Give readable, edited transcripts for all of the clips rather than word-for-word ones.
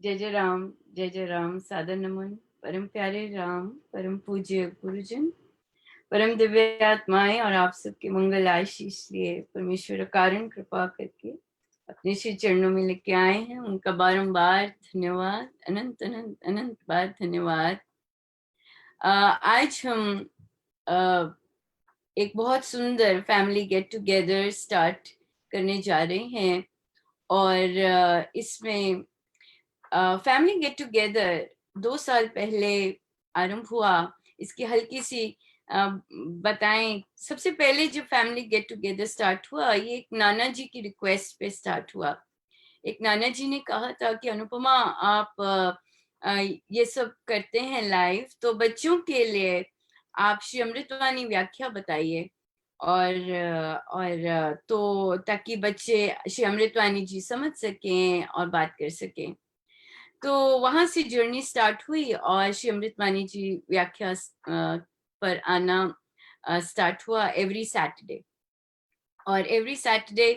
जय जय राम, सादर नमन। परम प्यारे राम, परम पूज्य गुरुजन, परम दिव्य आत्माएं और आप सबके मंगल आशीष लिए परमेश्वर कारण कृपा करके अपने श्री चरणों में लेके आए हैं। उनका बारंबार धन्यवाद, अनंत अनंत अनंत बार धन्यवाद। आज हम एक बहुत सुंदर फैमिली गेट टुगेदर स्टार्ट करने जा रहे हैं। और इसमें फैमिली गेट टुगेदर 2 साल पहले आरंभ हुआ। इसकी हल्की सी बताएं। सबसे पहले जब फैमिली गेट टुगेदर स्टार्ट हुआ, ये एक नाना जी की रिक्वेस्ट पे स्टार्ट हुआ। एक नाना जी ने कहा था कि अनुपमा, आप ये सब करते हैं लाइव, तो बच्चों के लिए आप श्री अमृतवाणी व्याख्या बताइए। और तो ताकि बच्चे श्री अमृतवाणी जी समझ सकें और बात कर सकें। तो वहां से जर्नी स्टार्ट हुई और श्री अमृतवाणी जी व्याख्या पर आना स्टार्ट हुआ एवरी सैटरडे। और एवरी सैटरडे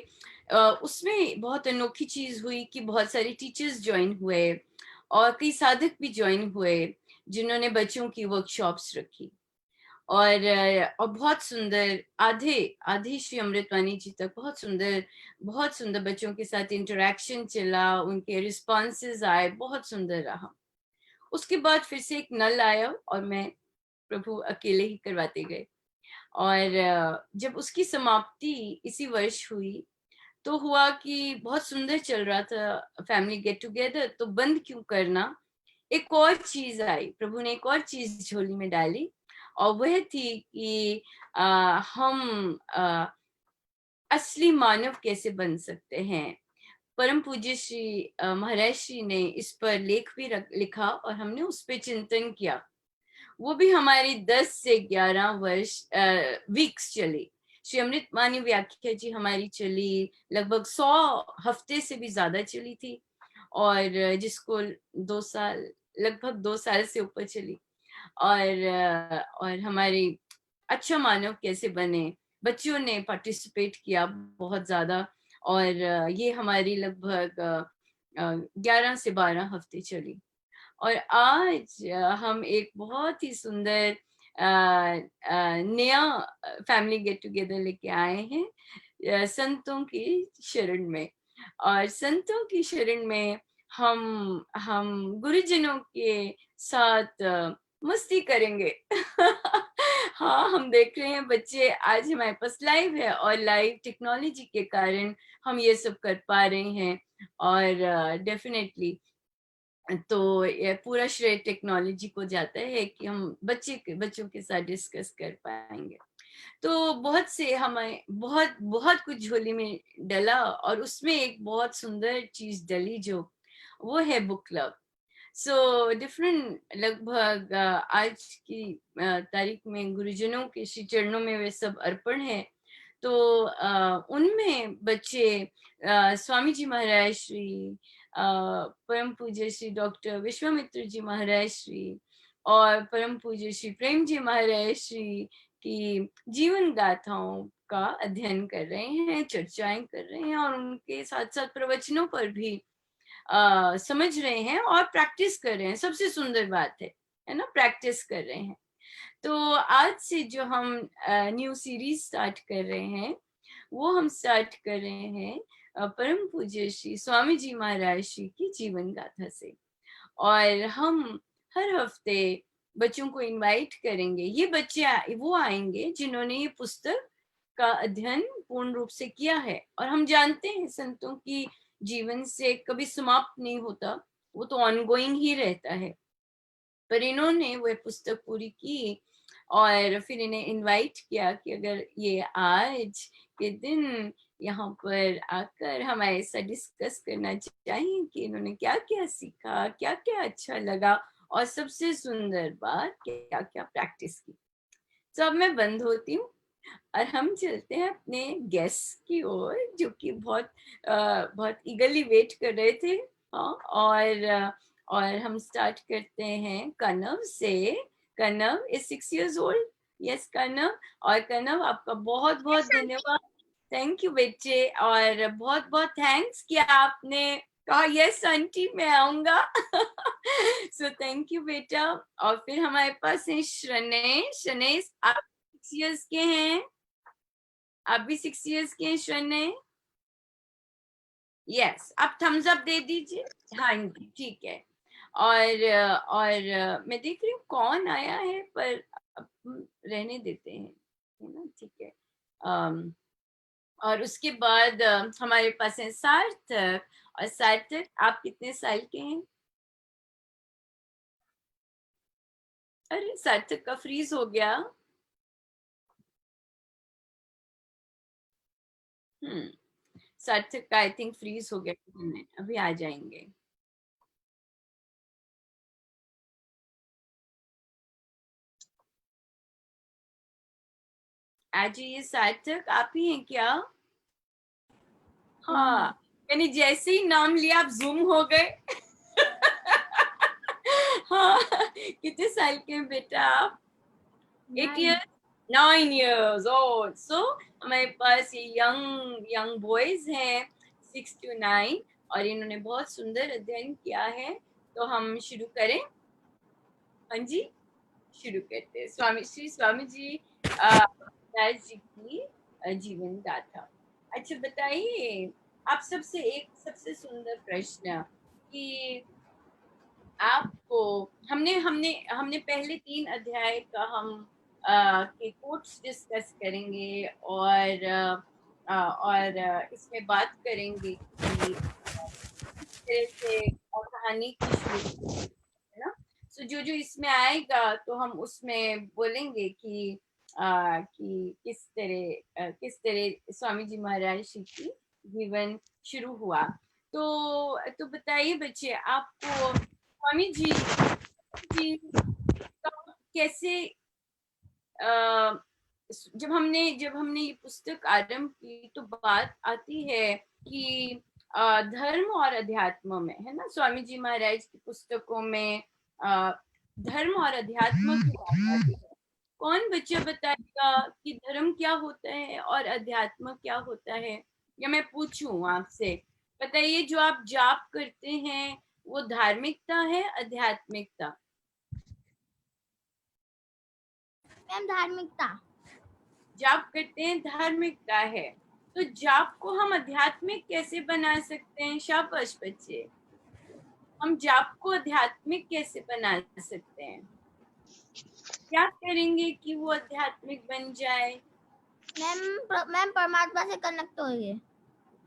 उसमें बहुत अनोखी चीज हुई कि बहुत सारे टीचर्स ज्वाइन हुए और कई साधक भी ज्वाइन हुए जिन्होंने बच्चों की वर्कशॉप्स रखी। और बहुत सुंदर, आधे आधे श्री अमृतवाणी जी तक बहुत सुंदर बच्चों के साथ इंटरेक्शन चला, उनके रिस्पॉन्सेज आए, बहुत सुंदर रहा। उसके बाद फिर से एक नल आया और मैं प्रभु अकेले ही करवाते गए। और जब उसकी समाप्ति इसी वर्ष हुई तो हुआ कि बहुत सुंदर चल रहा था फैमिली गेट टुगेदर, तो बंद क्यों करना। एक और चीज आई, प्रभु ने एक और चीज झोली में डाली, और वह थी कि हम असली मानव कैसे बन सकते हैं। परम पूज्य श्री महाराज श्री ने इस पर लेख भी लिखा और हमने उस पर चिंतन किया। वो भी हमारी 10 से 11 वर्ष वीक्स चली। श्री अमृतवाणी व्याख्या जी हमारी चली लगभग 100 हफ्ते से भी ज्यादा चली थी, और जिसको 2 साल, लगभग 2 साल से ऊपर चली। और हमारी अच्छा मानव कैसे बने, बच्चों ने पार्टिसिपेट किया बहुत ज्यादा। और ये हमारी लगभग 11 से 12 हफ्ते चली। और आज हम एक बहुत ही सुंदर नया फैमिली गेट टुगेदर लेके आए हैं संतों की शरण में। और संतों की शरण में हम गुरुजनों के साथ मस्ती करेंगे। हाँ, हम देख रहे हैं बच्चे आज हमारे पास लाइव है, और लाइव टेक्नोलॉजी के कारण हम ये सब कर पा रहे हैं। और डेफिनेटली तो ये पूरा श्रेय टेक्नोलॉजी को जाता है कि हम बच्चों के साथ डिस्कस कर पाएंगे। तो बहुत से हमें बहुत बहुत कुछ झोली में डला, और उसमें एक बहुत सुंदर चीज डली जो वो है बुक क्लब। सो डिफरेंट, लगभग आज की तारीख में गुरुजनों के श्री चरणों में वे सब अर्पण है। तो उनमें बच्चे स्वामी जी महाराज श्री, परम पूज्य श्री डॉक्टर विश्वामित्र जी महाराज श्री, और परम पूज्य श्री प्रेम जी महाराज श्री की जीवन गाथाओं का अध्ययन कर रहे हैं, चर्चाएं कर रहे हैं, और उनके साथ साथ प्रवचनों पर भी समझ रहे हैं और प्रैक्टिस कर रहे हैं। सबसे सुंदर बात है ना, प्रैक्टिस कर रहे हैं। तो आज से जो हम न्यू सीरीज स्टार्ट कर रहे हैं, वो हम स्टार्ट कर रहे हैं परम पूज्य श्री स्वामी जी महाराज श्री की जीवन गाथा से। और हम हर हफ्ते बच्चों को इनवाइट करेंगे। ये बच्चे वो आएंगे जिन्होंने ये पुस्तक का अध्ययन पूर्ण रूप से किया है। और हम जानते हैं संतों की जीवन से कभी समाप्त नहीं होता, वो तो ऑनगोइंग ही रहता है। पर इन्होंने वह पुस्तक पूरी की, और फिर इन्हें इनवाइट किया कि अगर ये आज के दिन यहाँ पर आकर हमारे साथ डिस्कस करना चाहें कि इन्होंने क्या क्या सीखा, क्या क्या अच्छा लगा, और सबसे सुंदर बात क्या क्या प्रैक्टिस की। तो अब मैं बंद होती हूँ और हम चलते हैं अपने गेस्ट की ओर, जो कि बहुत ईगरली वेट कर रहे थे। हाँ, और हम स्टार्ट करते हैं कनव से। कनव इज 6 years old। यस कनव। और कनव, आपका बहुत बहुत यस आंटी। धन्यवाद। थैंक यू बच्चे, और बहुत बहुत थैंक्स कि आपने कहा यस आंटी मैं आऊंगा। सो थैंक यू बेटा। और फिर हमारे पास है श्रनेय। श्रनेय आप 6 इयर्स के हैं? आप भी 6 इयर्स के हैं श्रनेय? यस, आप थम्स अप दे दीजिए। हाँ जी ठीक है। और मैं देख रही हूँ कौन आया है, पर अब रहने देते हैं, है ना, ठीक है। और उसके बाद हमारे पास है सार्थक। और सार्थक आप कितने साल के हैं? अरे सार्थक का फ्रीज हो गया। हम्म, सार्थक का आई थिंक फ्रीज हो गया, अभी आ जाएंगे। आज ये सार्थक आप ही हैं क्या? हाँ, मैंने जैसे ही नाम लिया आप जूम हो गए। हाँ, कितने साल के हैं बेटा आप? 8 इयर्स, 9 इयर्स ओल्ड। सो हमारे पास ये यंग यंग बॉयज हैं, 6 to 9। और इन्होंने बहुत सुंदर अध्ययन किया है। तो हम शुरू करें? हाँ जी, शुरू करते हैं। स्वामी श्री स्वामी जी दास जी की जीवन गाथा। अच्छा बताइए, आप सबसे एक सबसे सुंदर प्रश्न कि आपको, हमने हमने हमने पहले 3 अध्याय का हम के कोट्स डिस्कस करेंगे। और इसमें बात करेंगे कि किस तरह से कहानी की शुरू, है ना। सो जो जो इसमें आएगा तो हम उसमें बोलेंगे कि किस तरह स्वामी जी महाराज जी की जीवन शुरू हुआ। तो बताइए बच्चे, आपको स्वामी जी का कैसे, अ, जब हमने ये पुस्तक आरंभ की तो बात आती है कि धर्म और अध्यात्म में, है ना, स्वामी जी महाराज की पुस्तकों में अ, धर्म और अध्यात्म की बात आती है। कौन बच्चा बताएगा कि धर्म क्या होता है और अध्यात्म क्या होता है? या मैं पूछूं आपसे, बताइए, जो आप जाप करते हैं वो धार्मिकता है आध्यात्मिकता? मैम धार्मिकता। जाप करते हैं धार्मिकता है। तो जाप को हम आध्यात्मिक कैसे बना सकते हैं? शाबाश बच्चे, हम जाप को आध्यात्मिक कैसे बना सकते हैं? क्या करेंगे कि वो आध्यात्मिक बन जाए? मैम परमात्मा से कनेक्ट होइए।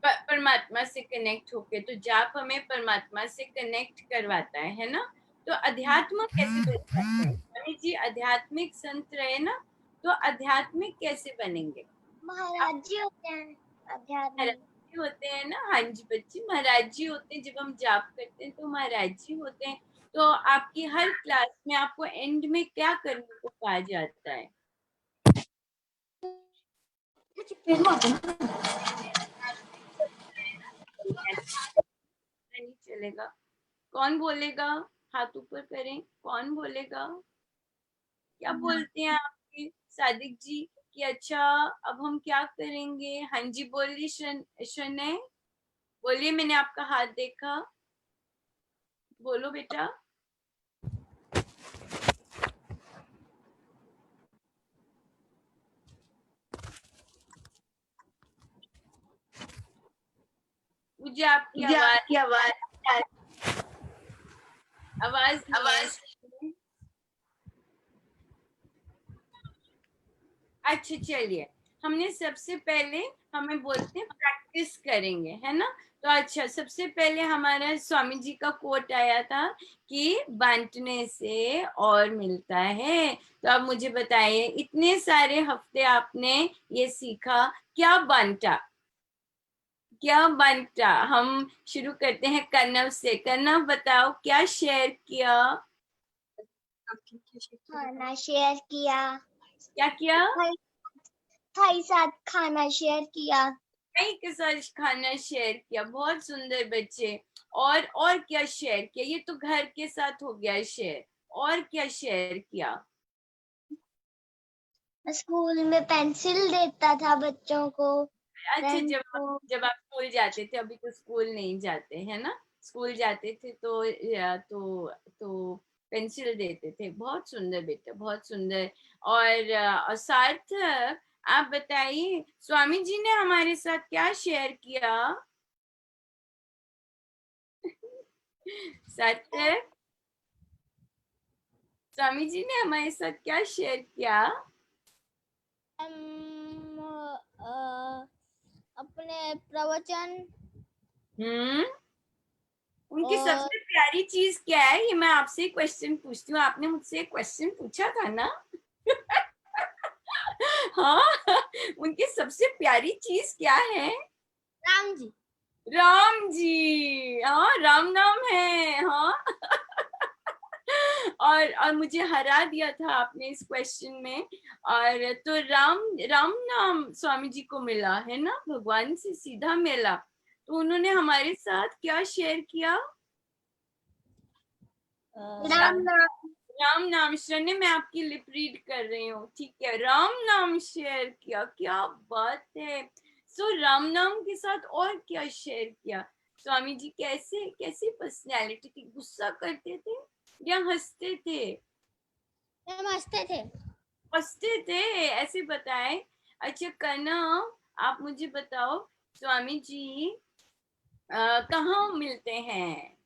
परमात्मा से कनेक्ट होके, तो जाप हमें परमात्मा से कनेक्ट करवाता है ना। तो अध्यात्म कैसे बन सकते हैं? स्वामी जी आध्यात्मिक संत रहे ना, तो आध्यात्मिक कैसे बनेंगे? महाराज जी होते हैं महाराज आध्यात्मिक। जी होते हैं ना, हाँ जी बच्ची, महाराज जी होते हैं। जब हम जाप करते हैं तो महाराज जी होते हैं। तो आपकी हर क्लास में आपको एंड में क्या करने को कहा जाता है? नहीं चलेगा। कौन बोलेगा? हाथ ऊपर करें, कौन बोलेगा? क्या बोलते हैं आपके सादिक जी कि अच्छा अब हम क्या करेंगे? हाँ जी बोलिए शनय, बोलिए, मैंने आपका हाथ देखा, बोलो बेटा। मुझे आपकी आवाज आवाज नहीं है। अच्छा चलिए, हमने सबसे पहले, हमें बोलते हैं प्रैक्टिस करेंगे, है ना। तो अच्छा, सबसे पहले हमारा स्वामी जी का कोट आया था कि बांटने से और मिलता है। तो अब मुझे बताइए, इतने सारे हफ्ते आपने ये सीखा, क्या बांटा? क्या बांटा? हम शुरू करते हैं कनव से। कनव बताओ, क्या शेयर किया? खाना शेयर किया। क्या किया? भाई साथ खाना शेयर किया। भाई के साथ खाना शेयर किया, बहुत सुंदर बच्चे। और क्या शेयर किया? ये तो घर के साथ हो गया शेयर, और क्या शेयर किया? स्कूल में पेंसिल देता था बच्चों को। अच्छा, पेन जब को। जब आप स्कूल जाते थे, अभी तो स्कूल नहीं जाते है ना। स्कूल जाते थे तो तो पेंसिल देते थे। बहुत सुंदर बेटा, बहुत सुंदर। और सार्थक, आप बताइए स्वामी जी ने हमारे साथ क्या शेयर किया? सार्थक, स्वामी जी ने हमारे साथ क्या शेयर किया? अपने प्रवचन हम्म, उनकी और सबसे प्यारी चीज क्या है? ये मैं आपसे क्वेश्चन पूछती हूँ, आपने मुझसे एक क्वेश्चन पूछा था ना। हाँ, उनकी सबसे प्यारी चीज क्या है? राम जी। राम जी, हाँ, राम नाम है, हाँ। और मुझे हरा दिया था आपने इस क्वेश्चन में। और तो राम राम नाम स्वामी जी को मिला है ना, भगवान से सीधा मिला। तो उन्होंने हमारे साथ क्या शेयर किया? राम नाम। राम नाम। शरण्य, मैं आपकी लिप रीड कर रही हूँ, ठीक है? राम नाम शेयर किया, क्या बात है। सो राम नाम के साथ और क्या शेयर किया? स्वामी जी कैसे कैसी पर्सनैलिटी थी? गुस्सा करते थे या हंसते थे? नमस्ते थे। हंसते थे, ऐसे बताएं। अच्छा कनव, आप मुझे बताओ, स्वामी जी कहाँ मिलते हैं?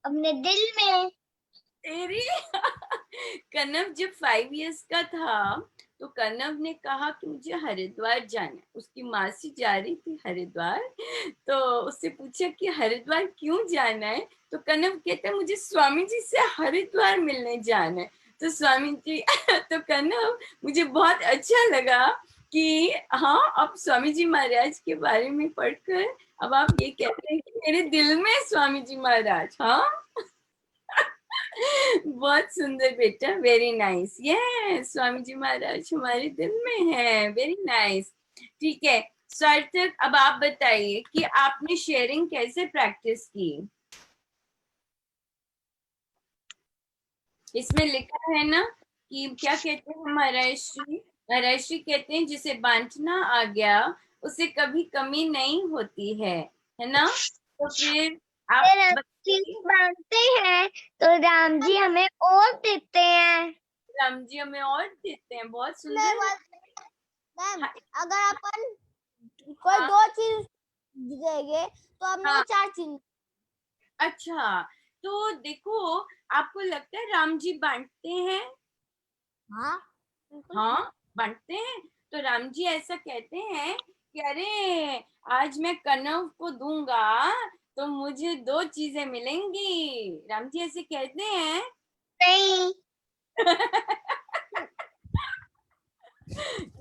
अपने दिल में। तेरी कनव जब 5 इयर्स का था तो कनव ने कहा कि मुझे हरिद्वार जाना है। उसकी मासी जा रही थी हरिद्वार, तो उससे पूछा कि हरिद्वार क्यों जाना है? तो कनव कहता है मुझे स्वामी जी से हरिद्वार मिलने जाना है। तो स्वामी जी तो कनव, मुझे बहुत अच्छा लगा कि हाँ, अब स्वामी जी महाराज के बारे में पढ़कर अब आप ये कहते हैं कि मेरे दिल में स्वामी जी महाराज। हाँ, बहुत सुंदर बेटा, वेरी नाइस। ये स्वामी जी महाराज हमारे दिल में है, वेरी नाइस। ठीक है सार्थक, अब आप बताइए कि आपने शेयरिंग कैसे प्रैक्टिस की? इसमें लिखा है ना कि क्या कहते हैं महर्षि? महर्षि कहते हैं जिसे बांटना आ गया उसे कभी कमी नहीं होती है ना? तो फिर आप फिर चीज बताइए। मानते हैं तो राम जी हमें और देते हैं। राम जी हमें और देते हैं, बहुत मैं सुंदर। मैम, हाँ, अगर अपन कोई हाँ, दो चीज देंगे तो हमें वो हाँ। चार चीज। अच्छा, तो देखो, आपको लगता है राम जी बांटते हैं? हाँ बिल्कुल। हाँ, बांटते हैं। तो राम जी ऐसा कहते हैं कि अरे, आज मैं कनव को दूंगा तो मुझे 2 चीजें मिलेंगी। राम जी ऐसे कहते हैं? नहीं।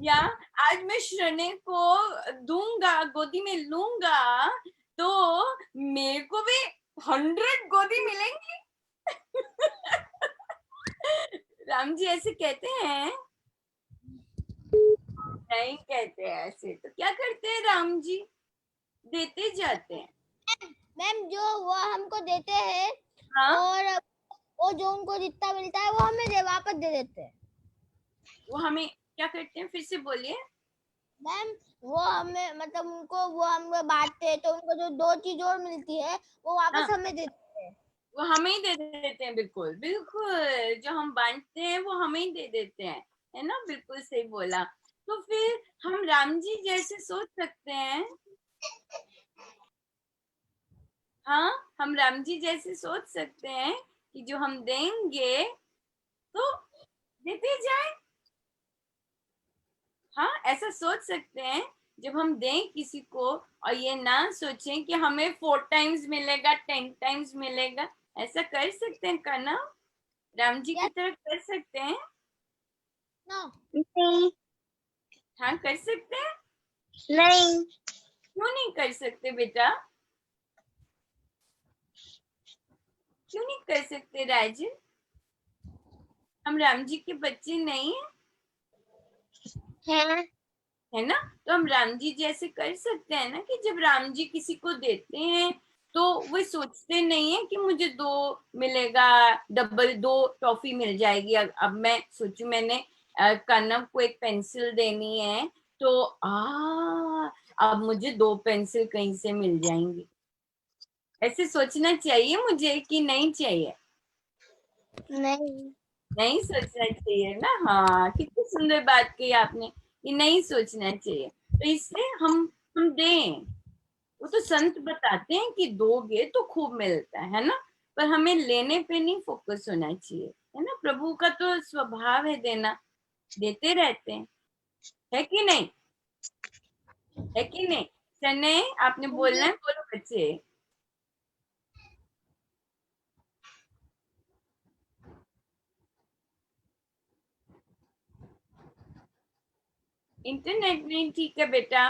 या आज मैं श्रने को दूंगा, गोदी में लूंगा, तो मेरे को भी 100 गोदी मिलेंगी। राम जी ऐसे कहते हैं? नहीं कहते हैं ऐसे। तो क्या करते हैं राम जी? देते जाते हैं। मैम, जो वो हमको देते हैं हाँ, और वो जो उनको जितना मिलता है वो हमें वापस दे देते हैं। वो हमें क्या करते हैं, फिर से बोलिए। मैम, वो हमें मतलब उनको वो हमें बांटते हैं तो उनको जो दो चीज और मिलती है वो वापस हाँ, हमें देते हैं। वो हमें ही दे देते हैं, बिल्कुल बिल्कुल, जो हम बांटते हैं वो हमें ही दे देते हैं, है ना? बिल्कुल सही बोला। तो फिर हम राम जी जैसे सोच सकते हैं। हाँ, हम राम जी जैसे सोच सकते हैं कि जो हम देंगे तो देते जाए। हाँ, ऐसा सोच सकते हैं। जब हम दें किसी को, और ये ना सोचें कि हमें 4 टाइम्स मिलेगा, 10 टाइम्स मिलेगा। ऐसा कर सकते हैं करना, राम जी की यस। तरह कर सकते हैं। नो। नहीं। हाँ, कर सकते हैं। नहीं। क्यों नहीं कर सकते बेटा? क्यों नहीं कर सकते राजन? हम राम जी के बच्चे नहीं है। है ना? तो हम राम जी जैसे कर सकते हैं ना कि जब राम जी किसी को देते हैं तो वो सोचते नहीं है कि मुझे 2 मिलेगा, डबल 2 टॉफी मिल जाएगी। अब मैं सोचू मैंने कनव को एक पेंसिल देनी है, तो अब मुझे 2 पेंसिल कहीं से मिल जाएंगी। ऐसे सोचना चाहिए मुझे कि नहीं चाहिए? नहीं। नहीं सोचना चाहिए ना। हाँ, कितनी सुंदर बात कही आपने कि नहीं सोचना चाहिए। तो इसलिए हम दें। वो तो संत बताते हैं कि दोगे तो खूब मिलता है ना। पर हमें लेने पे नहीं फोकस होना चाहिए, है ना। प्रभु का तो स्वभाव है देना, देते रहते हैं, है कि नहीं? है कि नहीं? चने, आपने बोलना है, बोलो बच्चे। इंटरनेट नहीं ठीक है बेटा,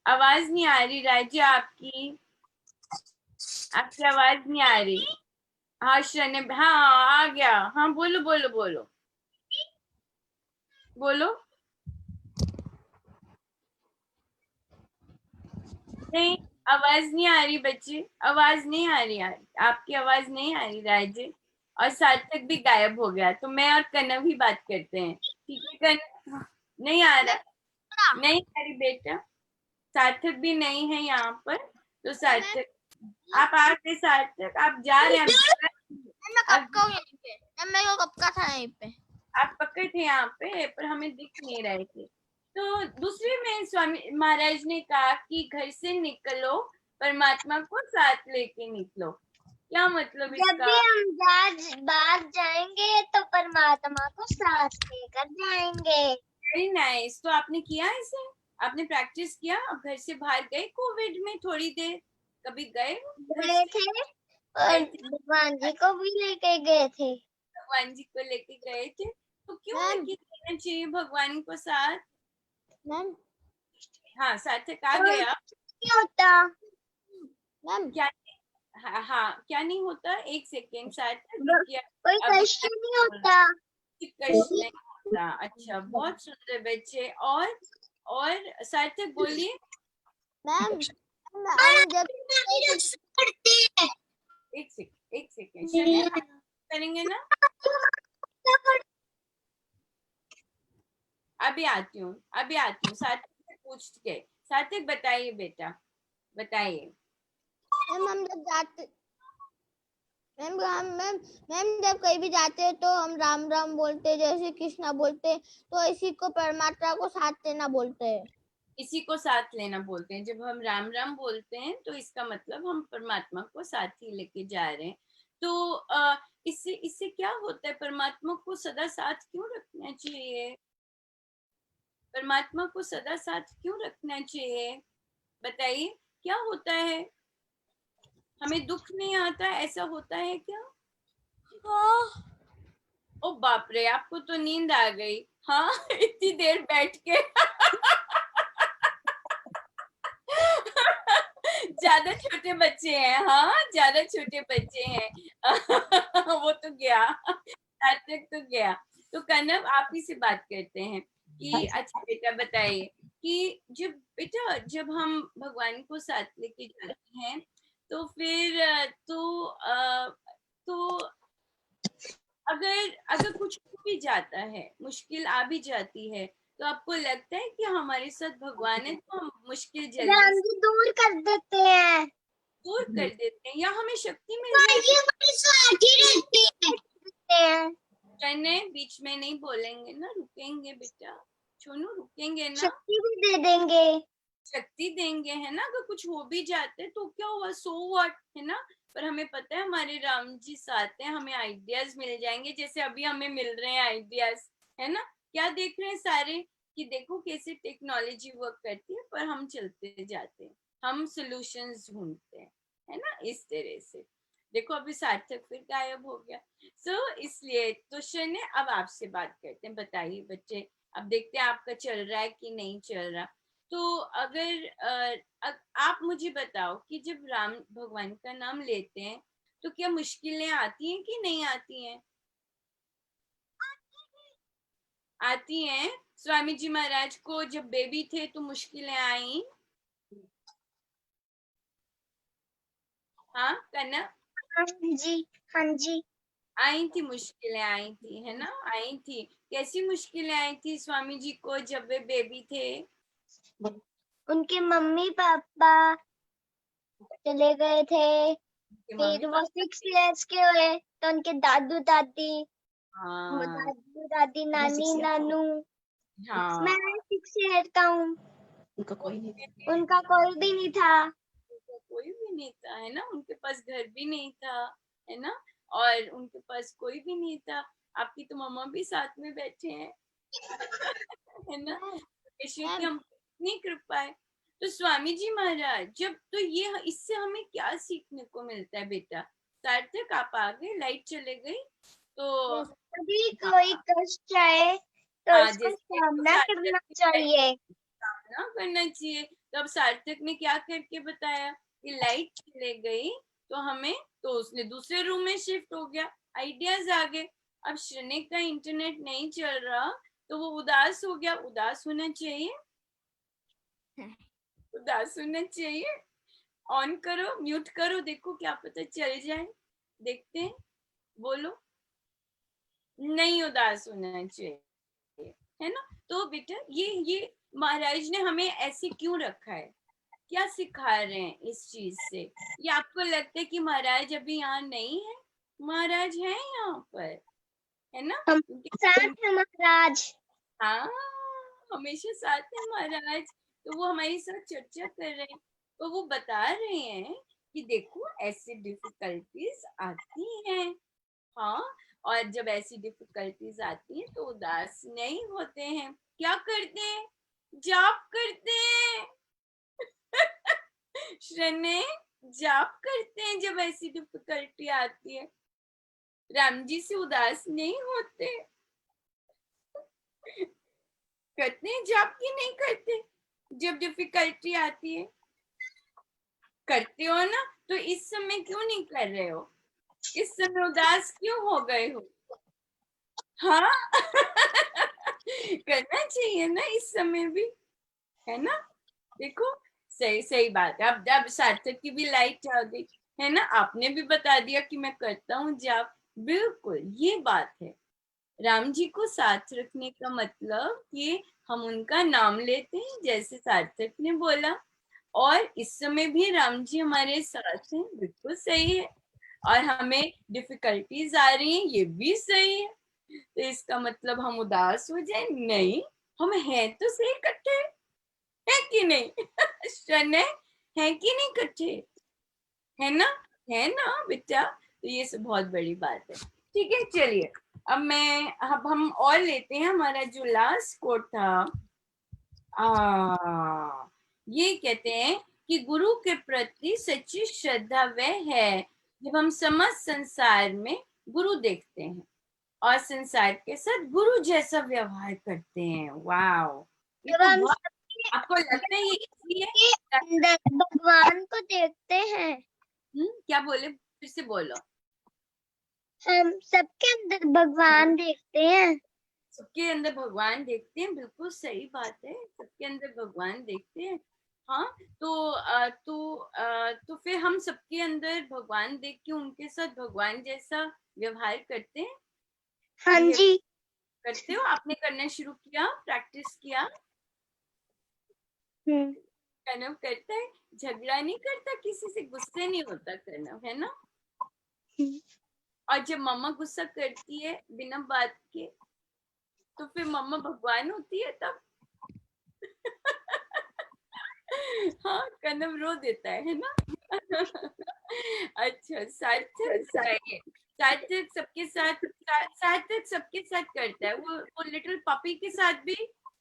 आवाज नहीं आ रही राजी आपकी, आपकी आवाज नहीं आ रही। हाँ शने, हाँ आ गया। हाँ बोलो बोलो बोलो बोलो। नहीं, आवाज नहीं आ रही बच्चे, आवाज नहीं आ रही यार, आपकी आवाज नहीं आ रही राजे। और सार्थक भी गायब हो गया, तो मैं और कनव ही बात करते हैं, ठीक है कनव? नहीं आ रहा, नहीं आ रही बेटा। सार्थक भी नहीं है यहाँ पर, तो सार्थक आप आ गए, सार्थक आप जा रहे हैं मैं कब अब। का हूँ यहीं पे, मैं कब का था यहीं पे। आप पक्के थे यहाँ पे, पर हमें दिख नहीं रहे थे। तो दूसरे में स्वामी महाराज ने कहा कि घर से निकलो, परमात्मा को साथ लेके निकलो। क्या मतलब जब इसका? भी हम बाहर जाएंगे तो परमात्मा को साथ लेकर जाएंगे। Very nice. तो आपने किया इसे, आपने प्रैक्टिस किया? अब घर से बाहर गए कोविड में थोड़ी देर, कभी गए घर गए से? थे और गए थे, भगवान जी को भी लेके गए थे। भगवान जी को लेके गए थे। तो क्यों मैम, लेके जाना चाहिए भगवान को साथ? मैम हाँ सार्थक आ और गया। क्या होता मैम? क्या? हाँ हाँ, क्या नहीं होता? एक सेकेंड सार्थक रुकिए। कोई अभी कष्ट नहीं होता। कष्ट नहीं होता। अच्छा, बहुत सुंदर बच्चे। और सार्थक बोलिए। मैम, हम जब एक सेकेंड शने, करेंगे ना? अभी आती हूँ, अभी आती हूँ। सार्थक से पूछ के, सार्थक बताइए बेटा, बताइए। हम जब जाते मैम जब कहीं भी जाते हैं तो हम राम राम बोलते हैं, जैसे कृष्णा बोलते हैं, तो इसी को परमात्मा को साथ देना बोलते हैं। इसी को साथ लेना बोलते हैं। जब हम राम राम बोलते हैं तो इसका मतलब हम परमात्मा को साथ ही लेके जा रहे हैं। तो इससे इससे क्या होता है? परमात्मा को सदा साथ क्यों रखना चाहिए? परमात्मा को सदा साथ क्यों रखना चाहिए? बताइए, क्या होता है? हमें दुख नहीं आता, ऐसा होता है क्या? हाँ। ओ बाप रे, आपको तो नींद आ गई। हाँ इतनी देर बैठ के ज्यादा छोटे बच्चे हैं, हाँ ज्यादा छोटे बच्चे हैं। वो तो गया, आज तक तो गया। तो कनव आप ही से बात करते हैं कि अच्छा बेटा बताइए कि जब बेटा, जब हम भगवान को साथ लेके जाते हैं तो फिर तो अगर अगर कुछ हो भी जाता है, मुश्किल आ भी जाती है, तो आपको लगता है कि हमारे साथ भगवान है तो हम मुश्किल जल्दी हम भी दूर कर देते हैं। दूर कर देते हैं या हमें शक्ति मिल तो जाती ये हमारे साथ ही रहते हैं। है? बीच में नहीं बोलेंगे ना, रुकेंगे बेटा, छोनू रुकेंगे ना। शक्ति भी दे देंगे। शक्ति देंगे, है ना। अगर कुछ हो भी जाते तो क्या हुआ, सो व्हाट, है ना। पर हमें पता है हमारे राम जी साथ हैं, हमें आइडियाज मिल जाएंगे, जैसे अभी हमें मिल रहे हैं आइडियाज, है ना। क्या देख रहे हैं सारे कि देखो कैसे टेक्नोलॉजी वर्क करती है, पर हम चलते जाते हैं, हम सॉल्यूशंस ढूंढते हैं, है ना, इस तरह से। देखो अभी सार्थक फिर गायब हो गया। इसलिए तो शने, अब आपसे बात करते हैं। बताइए बच्चे, अब देखते हैं आपका चल रहा है कि नहीं चल रहा। तो अगर आप मुझे बताओ कि जब राम भगवान का नाम लेते हैं तो क्या मुश्किलें आती हैं कि नहीं आती हैं? आती हैं। स्वामी जी महाराज को जब बेबी थे तो मुश्किलें आई? हाँ कन्ना, हाँ जी, हाँ जी। आई थी, मुश्किलें आई थी, है ना, आई थी। कैसी मुश्किलें आई थी स्वामी जी को जब वे बेबी थे? उनके मम्मी पापा चले गए थे। फिर वो 6 इयर्स के हुए तो उनके दादू दादी, वो हाँ दादू दादी, नानी नानू, हाँ मैं 6 ईयर का हूँ, उनका कोई भी नहीं था। उनका कोई भी नहीं था, है ना, उनके पास घर भी नहीं था, है ना, और उनके पास कोई भी नहीं था। आपकी तो मम्मा भी साथ में बैठे हैं, है ना। ईश्वर की हम कितनी कृपा है। तो स्वामी जी महाराज, जब तो ये इससे हमें क्या सीखने को मिलता है बेटा? सार्थक आप आ गए, लाइट चले गई तो कभी कोई कष्ट आए तो हाँ, उसका जैसे तो सामना सार्थक करना ने चाहिए। सामना करना चाहिए। तो अब सार्थक ने क्या करके बताया कि लाइट चले गई तो हमें, तो उसने दूसरे रूम में शिफ्ट हो गया, आइडियाज आ गए। अब शनि का इंटरनेट नहीं चल रहा तो वो उदास हो गया। उदास होना चाहिए, उदास होना चाहिए। ऑन करो, म्यूट करो, देखो क्या पता चल जाए, देखते हैं, बोलो। नहीं उदास होना चाहिए, है ना। तो बेटा ये महाराज ने हमें ऐसे क्यों रखा है? क्या सिखा रहे हैं इस चीज से? ये आपको लगता है कि महाराज अभी यहाँ नहीं है? महाराज है यहाँ पर, है ना, हम क्योंकि साथ हैं महाराज। हाँ, हमेशा साथ है महाराज। तो वो हमारे साथ चर्चा कर रहे हैं, तो वो बता रहे हैं कि देखो ऐसी डिफिकल्टीज आती हैं, हाँ, और जब ऐसी डिफिकल्टीज आती हैं तो उदास नहीं होते हैं। क्या करते हैं? जाप करते हैं। शरणे, जाप करते हैं जब ऐसी डिफिकल्टी आती है। राम जी से उदास नहीं होते। करते हैं जाप की नहीं करते जब डिफिकल्टी आती है? करते हो ना, तो इस समय क्यों नहीं कर रहे हो? इस समय उदास क्यों हो गए हो? हाँ। करना चाहिए ना इस समय भी, है ना। देखो, सही सही बात है। अब सार्थक की भी लाइट आ गई, है ना, आपने भी बता दिया कि मैं करता हूँ जाप। बिल्कुल ये बात है। राम जी को साथ रखने का मतलब कि हम उनका नाम लेते हैं, जैसे सार्थक ने बोला, और इस समय भी राम जी हमारे साथ हैं, बिल्कुल सही है। और हमें डिफिकल्टीज आ रही हैं, ये भी सही है। तो इसका मतलब हम उदास हो जाए? नहीं, हम हैं तो सही इकट्ठे, है कि नहीं? शनै, है कि नहीं इकट्ठे, है ना, है ना बेटा। तो ये सब बहुत बड़ी बात है। ठीक है, चलिए, अब हम और लेते हैं। हमारा जो लास्ट कोट था, ये कहते हैं कि गुरु के प्रति सच्ची श्रद्धा वह है जब हम समस्त संसार में गुरु देखते हैं और संसार के साथ गुरु जैसा व्यवहार करते हैं। वाओ, ये जब तो हम बहुत, सबके आपको लगता है ये इसलिए? अंदर भगवान को देखते हैं, क्या बोले, फिर से बोलो। हम सबके अंदर भगवान देखते हैं। सबके अंदर भगवान देखते हैं, बिल्कुल सही बात है, सबके अंदर भगवान देखते हैं। हाँ, तो फिर हम सबके अंदर भगवान देख के उनके साथ भगवान जैसा व्यवहार करते हैं। हाँ बिहेव जी। करते हो? आपने करना शुरू किया, प्रैक्टिस किया? हम्म। कनव करता है, झगड़ा नहीं करता किसी से, गुस्से नहीं होता कनव, है ना। और जब मम्मा गुस्सा करती है बिना बात के, तो फिर मम्मा भगवान होती है तब। हाँ, कनव रो देता है ना। अच्छा, सार्थक बताइए। सार्थक सबके साथ करता है, वो लिटिल पपी के साथ भी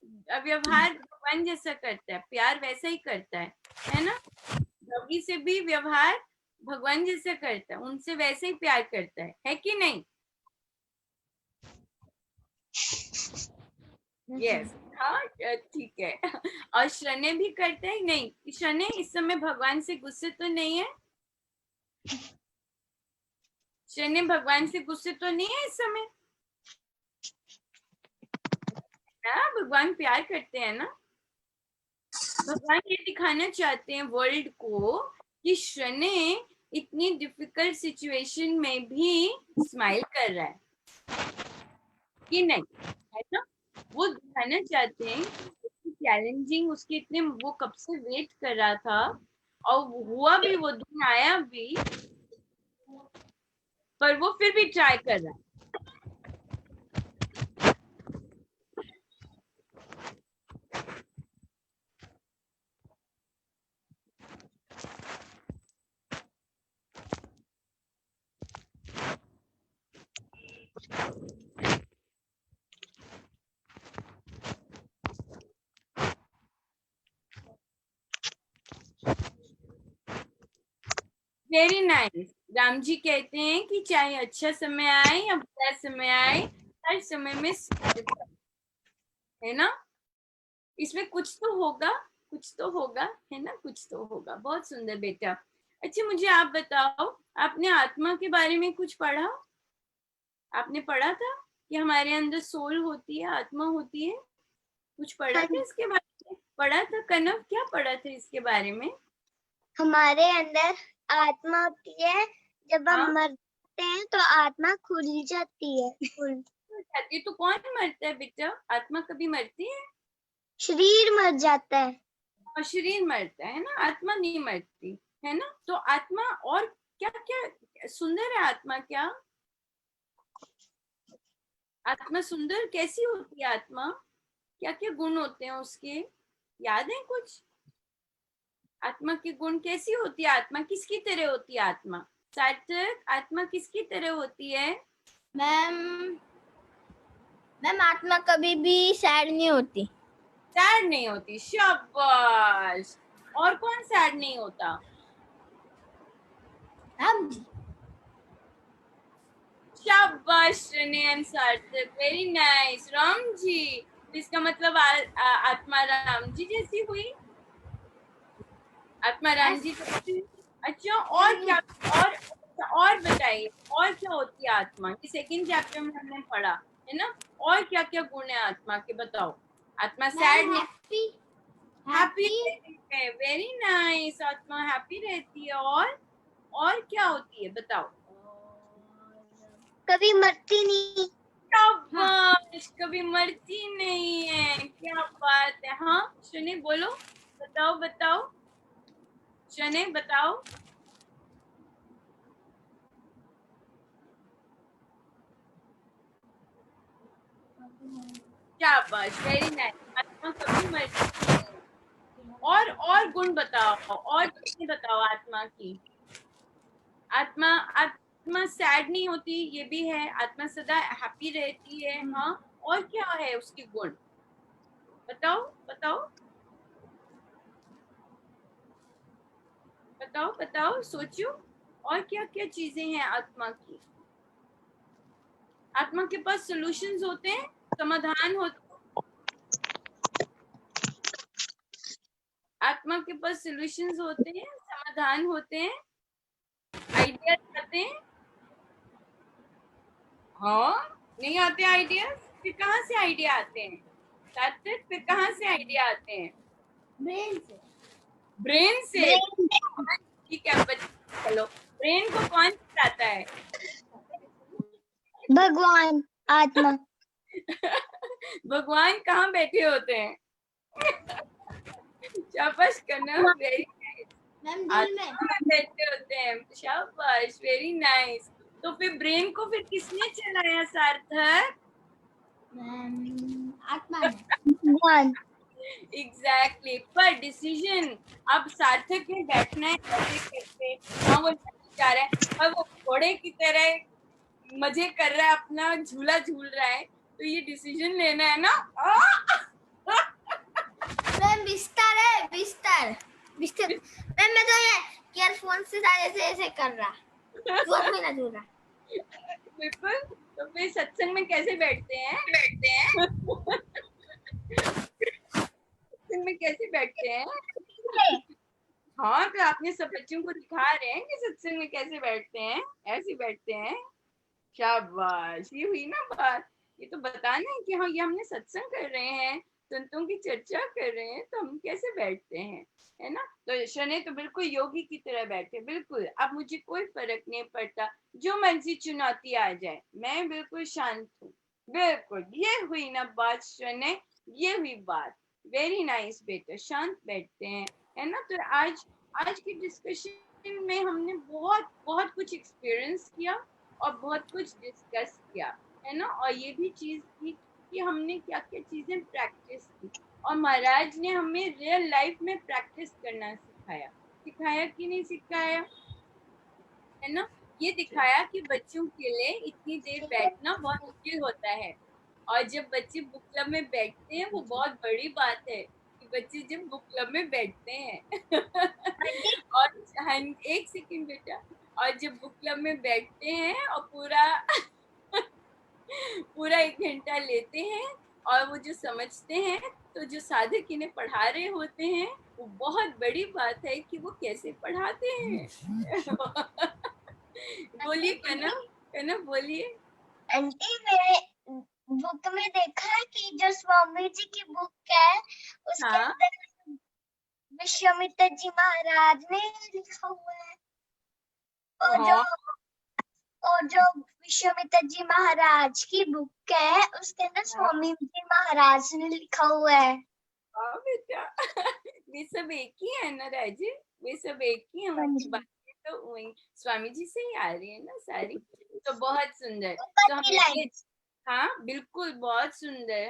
व्यवहार भगवान जैसा करता है, प्यार वैसा ही करता है ना। डॉगी से भी व्यवहार भगवान जैसा करता है, उनसे वैसे ही प्यार करता है कि नहीं? यस, हाँ, ठीक है। और शनै भी करता है? नहीं, शनै इस समय भगवान से गुस्से तो नहीं है? शनै भगवान से गुस्से तो नहीं है इस समय? हाँ, भगवान प्यार करते हैं ना। भगवान ये दिखाना चाहते हैं वर्ल्ड को कि शनै इतनी डिफिकल्ट सिचुएशन में भी स्माइल कर रहा है कि नहीं, है ना। वो दिखाना चाहते हैं कि चैलेंजिंग, उसके इतने, वो कब से वेट कर रहा था और हुआ भी, वो दिन आया भी, पर वो फिर भी ट्राई कर रहा है। Very nice. राम जी कहते हैं कि चाहे अच्छा समय आए या बुरा समय आए, हर समय में स्वागत करो, है ना। इसमें कुछ तो होगा, कुछ तो होगा, है ना, कुछ तो होगा। बहुत सुंदर बेटा। अच्छा मुझे आप बताओ, आपने आत्मा के बारे में कुछ पढ़ा? आपने पढ़ा था कि हमारे अंदर सोल होती है, आत्मा होती है? कुछ पढ़ा था इसके बारे में? पढ़ा था कनव? क्या पढ़ा था इसके बारे में? हमारे अंदर आत्मा होती है, जब हम हाँ मरते हैं तो आत्मा खुल जाती है, खुल जाती है। तो कौन मरता है बेटा? आत्मा कभी मरती है? शरीर मर जाता है। और शरीर मरता है ना, आत्मा नहीं मरती, है ना। तो आत्मा और क्या क्या सुंदर है आत्मा? क्या आत्मा सुंदर कैसी होती है? आत्मा क्या क्या गुण होते हैं उसके? याद है कुछ? आत्मा के गुण कैसी होती है? आत्मा किसकी तरह होती है? आत्मा सार्थक, आत्मा किसकी तरह होती है? मैम मैम आत्मा कभी भी सैड नहीं होती। सैड नहीं होती, शाबाश। और कौन सैड नहीं होता? मैम शाबाश श्रेणी सार्थक, वेरी नाइस। राम जी, तो इसका मतलब आत्मा राम जी जैसी हुई? आत्मा राम जी जैसी। अच्छा और क्या? और बताइए, और क्या होती है आत्मा? ये सेकंड चैप्टर में हमने पढ़ा है ना। और क्या क्या गुण है आत्मा के, बताओ। आत्मा सैड नहीं, हैप्पी हैप्पी रहती है। Very nice. आत्मा हैप्पी रहती है। और क्या होती है बताओ? कभी मरती नहीं। शाबाश, कभी मरती नहीं है, क्या बात है। हाँ शनि बोलो, बताओ बताओ, शनि बताओ। शाबाश, वेरी नाइस। आत्मा कभी मरती नहीं। और गुण बताओ, और चीजें बताओ आत्मा की। आत्मा आत्मा सैड नहीं होती, ये भी है। आत्मा सदा हैप्पी रहती है, हाँ। और क्या है उसके गुण? बताओ बताओ बताओ बताओ, सोचो। और क्या क्या चीजें हैं आत्मा की? आत्मा के पास सॉल्यूशंस होते हैं, समाधान होते हैं। आत्मा के पास सॉल्यूशंस होते हैं, समाधान होते हैं, आइडियाज आते हैं। हाँ, नहीं आते आइडियाज? फिर कहाँ से आइडिया आते हैं सार्थक? फिर कहाँ से आइडिया आते हैं? ब्रेन से। ब्रेन से। ठीक है बच्चे, चलो। ब्रेन को कौन चलाता है? भगवान, आत्मा। भगवान कहाँ बैठे होते हैं? शाबाश कनव, वेरी नाइस। मैम दिल में। आत्मा में बैठे होते हैं, शाबाश, वेरी नाइस। तो फिर ब्रेन को फिर किसने चलाया सार्थक? मैम आत्मा ने। भगवान। एग्जैक्टली। पर डिसीजन अब सार्थक में बैठना है कैसे कैसे? हाँ वो जा रहा है, पर वो घोड़े की तरह मजे कर रहा है, अपना झूला झूल रहा है। तो ये डिसीजन लेना है ना। मैम बिस्तर है, बिस्तर बिस्तर। मैम मैं तो ये ईयरफोन से ऐसे ऐसे कर रहा, जोर में ना जोर रहा। बिल्कुल। तो फिर सत्संग में कैसे बैठते हैं? सत्संग में कैसे बैठते हैं? हाँ, तो आपने सब बच्चों को दिखा रहे हैं कि सत्संग में कैसे बैठते हैं। ऐसे बैठते हैं। शाबाश, ये हुई ना बात। ये तो बताना है कि हाँ ये हमने सत्संग कर रहे हैं, संतों की चर्चा कर रहे हैं, तो हम कैसे बैठते हैं, है ना। तो शनि तो बिल्कुल योगी की तरह बैठे, बिल्कुल। अब मुझे कोई फर्क नहीं पड़ता, जो मर्जी चुनौती आ जाए, मैं बिल्कुल शांत हूँ। बिल्कुल, ये हुई ना बात शनि, ये हुई बात। वेरी नाइस बेटा, शांत बैठते हैं, है ना। तो आज आज की डिस्कशन में हमने बहुत बहुत कुछ एक्सपीरियंस किया, और बहुत कुछ डिस्कस किया, है ना। और ये भी चीज थी कि हमने क्या क्या चीजें प्रैक्टिस की, और महाराज ने हमें रियल लाइफ में प्रैक्टिस करना सिखाया। सिखाया कि नहीं सिखाया, है ना। ये दिखाया कि बच्चों के लिए इतनी देर बैठना बहुत मुश्किल होता है, और जब बच्चे बुक क्लब में बैठते हैं वो बहुत बड़ी बात है कि बच्चे जब बुक क्लब में बैठते हैं और एक सेकंड बेटा, और जब बुक क्लब में बैठते हैं और पूरा पूरा 1 घंटा लेते हैं, और वो जो समझते हैं, तो जो साधक इन्हें पढ़ा रहे होते हैं, वो बहुत बड़ी बात है कि वो कैसे पढ़ाते हैं। बोलिए कनक, कनक बोलिए। आंटी मैंने बुक में देखा है कि जो स्वामी जी की बुक है उसके हाँ अंदर विश्वामित्र जी महाराज ने लिखा हुआ है, हाँ और जो विश्वामित्र जी महाराज की बुक है उसके अंदर हाँ स्वामी जी महाराज ने लिखा हुआ है। हाँ बेटा, वे सब एक ही है ना राजे, वे सब एक ही है, हाँ उनकी जी, बातें तो वही स्वामी जी से ही आ रही है ना सारी। तो बहुत सुंदर। ऊपर तो की हमने ये, लाइन। हाँ बिल्कुल बहुत सुंदर।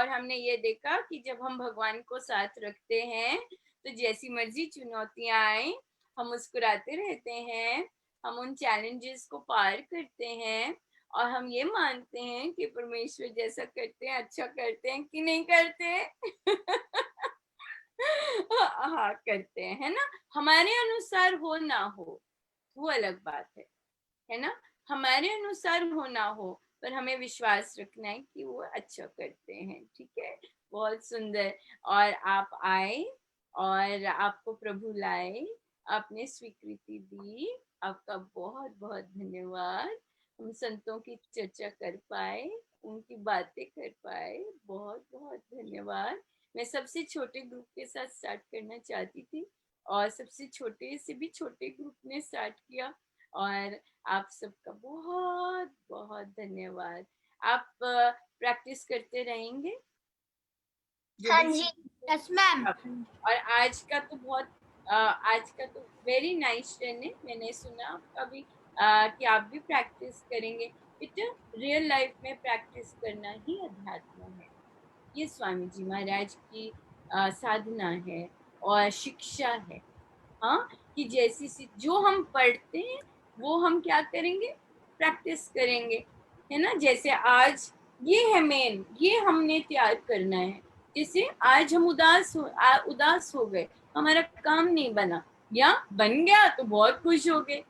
हमने ये देखा कि जब हम भगवान को साथ रखते हैं तो जैसी मर्जी चुनौतियां आए, हम मुस्कुराते रहते हैं, हम उन चैलेंजेस को पार करते हैं, और हम ये मानते हैं कि परमेश्वर जैसा करते हैं अच्छा करते हैं कि नहीं करते। हाँ करते हैं, है ना। हमारे अनुसार हो ना हो वो अलग बात है ना। हमारे अनुसार हो ना हो, पर हमें विश्वास रखना है कि वो अच्छा करते हैं, ठीक है। बहुत सुंदर। और आप आए और आपको प्रभु लाए, आपने स्वीकृति दी, आपका बहुत बहुत धन्यवाद। हम संतों की चर्चा कर पाए, उनकी बातें कर पाए, बहुत बहुत धन्यवाद। मैं सबसे छोटे ग्रुप के साथ स्टार्ट करना चाहती थी, और सबसे छोटे से भी छोटे ग्रुप ने स्टार्ट किया, और आप सबका बहुत बहुत धन्यवाद। आप प्रैक्टिस करते रहेंगे जो हाँ भी जी, सीख। Yes ma'am. और आज का तो बहुत आज का तो वेरी नाइस टर्न है। मैंने सुना आपका भी कि आप भी प्रैक्टिस करेंगे। बेटा, रियल लाइफ में प्रैक्टिस करना ही अध्यात्म है। ये स्वामी जी महाराज की साधना है और शिक्षा है। हाँ, कि जो हम पढ़ते हैं वो हम क्या करेंगे, प्रैक्टिस करेंगे, है ना। जैसे आज ये है मेन, ये हमने तैयार करना है। जैसे आज हम उदास हो गए, हमारा काम नहीं बना, या बन गया तो बहुत खुश हो गए,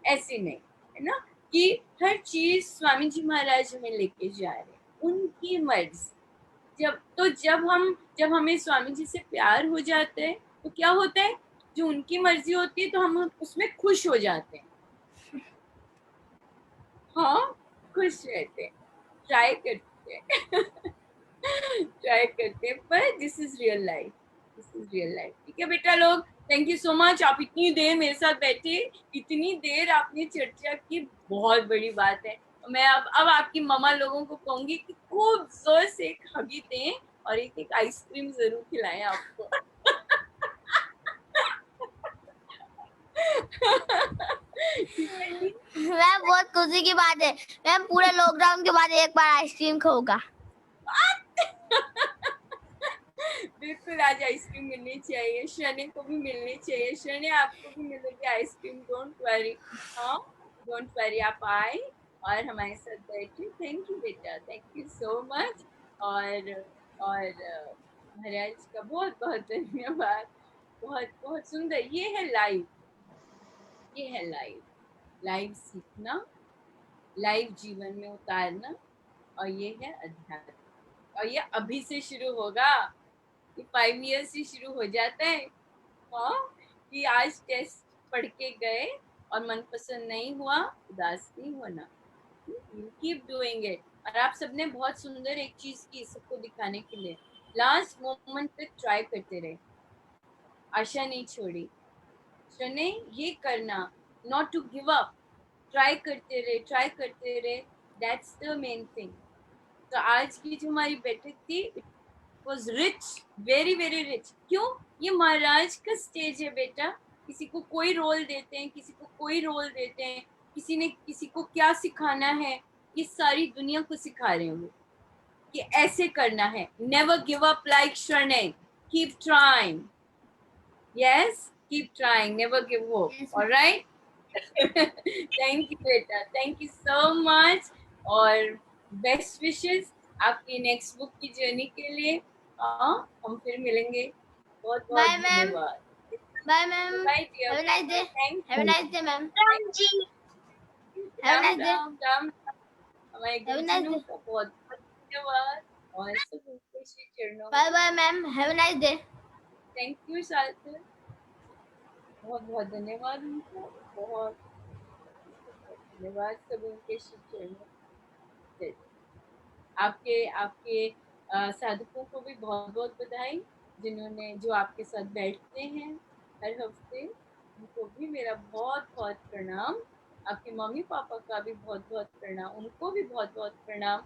ऐसे नहीं, है ना। कि हर चीज स्वामी जी महाराज हमें लेके जा रहे हैं, उनकी मर्जी। जब हमें स्वामी जी से प्यार हो जाता है तो क्या होता है, जो उनकी मर्जी होती है तो हम उसमें खुश हो जाते हैं। हाँ, खुश रहते हैं, ट्राई करते हैं। ट्राई करते हैं, पर this is real life, this is real life. ठीक है बेटा लोग, थैंक यू सो मच। आप इतनी देर मेरे साथ बैठे, इतनी देर आपने चर्चा की, बहुत बड़ी बात है। मैं अब आपकी मम्मा लोगों को कहूंगी कि खूब जोर से एक हगी दें, और एक एक आइसक्रीम जरूर खिलाएं आपको। ठीक है जी। मैम बहुत खुशी की बात है मैम, पूरे लॉकडाउन के बाद एक बार आइसक्रीम खाऊंगा। बिल्कुल, आज आइसक्रीम मिलनी चाहिए, शनि को भी मिलनी चाहिए। शनि आपको भी मिलेगी आइसक्रीम, डोंट वरी। हाँ, डोंट वरी, आप आए और हमारे साथ बैठे। थैंक यू बेटा, थैंक यू सो मच। और महाराज का बहुत बहुत धन्यवाद। बहुत बहुत सुंदर। ये है लाइव, ये है लाइव, लाइव सीखना, लाइव जीवन में उतारना, और ये है अध्यात्म। और ये अभी से शुरू होगा, ये 5 years से शुरू हो जाता है। हाँ, कि आज टेस्ट पढ़ के गए और मन पसंद नहीं हुआ, उदास नहीं होना, कीप डूइंग इट। और आप सबने बहुत सुंदर एक चीज की सबको दिखाने के लिए, लास्ट मोमेंट तक ट्राई करते रहे, आशा नहीं छोड़ी। शने ये करना, not to give up, try करते रहे, ट्राई करते रहे, दैट्स द मेन थिंग। तो आज की जो हमारी बैठक थी, was rich, very very rich. क्यों? ये महाराज का स्टेज है बेटा। किसी को कोई रोल देते हैं, किसी को कोई रोल देते हैं, किसी ने किसी को क्या सिखाना है, ये सारी दुनिया को सिखा रहे होंगे कि ऐसे करना है. नेवर गिव अप लाइक शरणै, keep trying. Yes, keep trying, never give up. Yes, alright. Thank you बेटा, थैंक यू सो मच. और बेस्ट विशेस आपकी नेक्स्ट बुक की जर्नी के लिए. हाँ, हम फिर मिलेंगे. बहुत बहुत Bye, ma'am. धन्यवाद. Bye, ma'am. Bye dear. Have a nice day. Thank Have a nice day, ma'am. Ram ji you. Have a Ram nice day. Ram Ram. हमारे Have a nice गुरुजनों day. का बहुत बहुत धन्यवाद. और सब उनके श्री चरणों में. Bye, bye, ma'am. Have a nice day. Thank you सार्थक. बहुत बहुत धन्यवाद उनका. बहुत धन्यवाद सब उनके श्री चरणों में. आपके आपके साधकों को भी बहुत बहुत बधाई, जिन्होंने जो आपके साथ बैठते हैं हर हफ्ते. उनको भी मेरा बहुत बहुत प्रणाम. आपके मम्मी पापा का भी बहुत बहुत प्रणाम. उनको भी बहुत बहुत प्रणाम,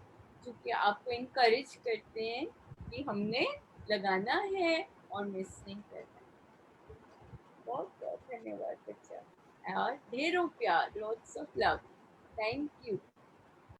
जो कि आपको इनकरेज करते हैं कि हमने लगाना है और मिस नहीं करना है. बहुत बहुत धन्यवाद बच्चा. और ढेरों प्यार. Lots of love. Thank you.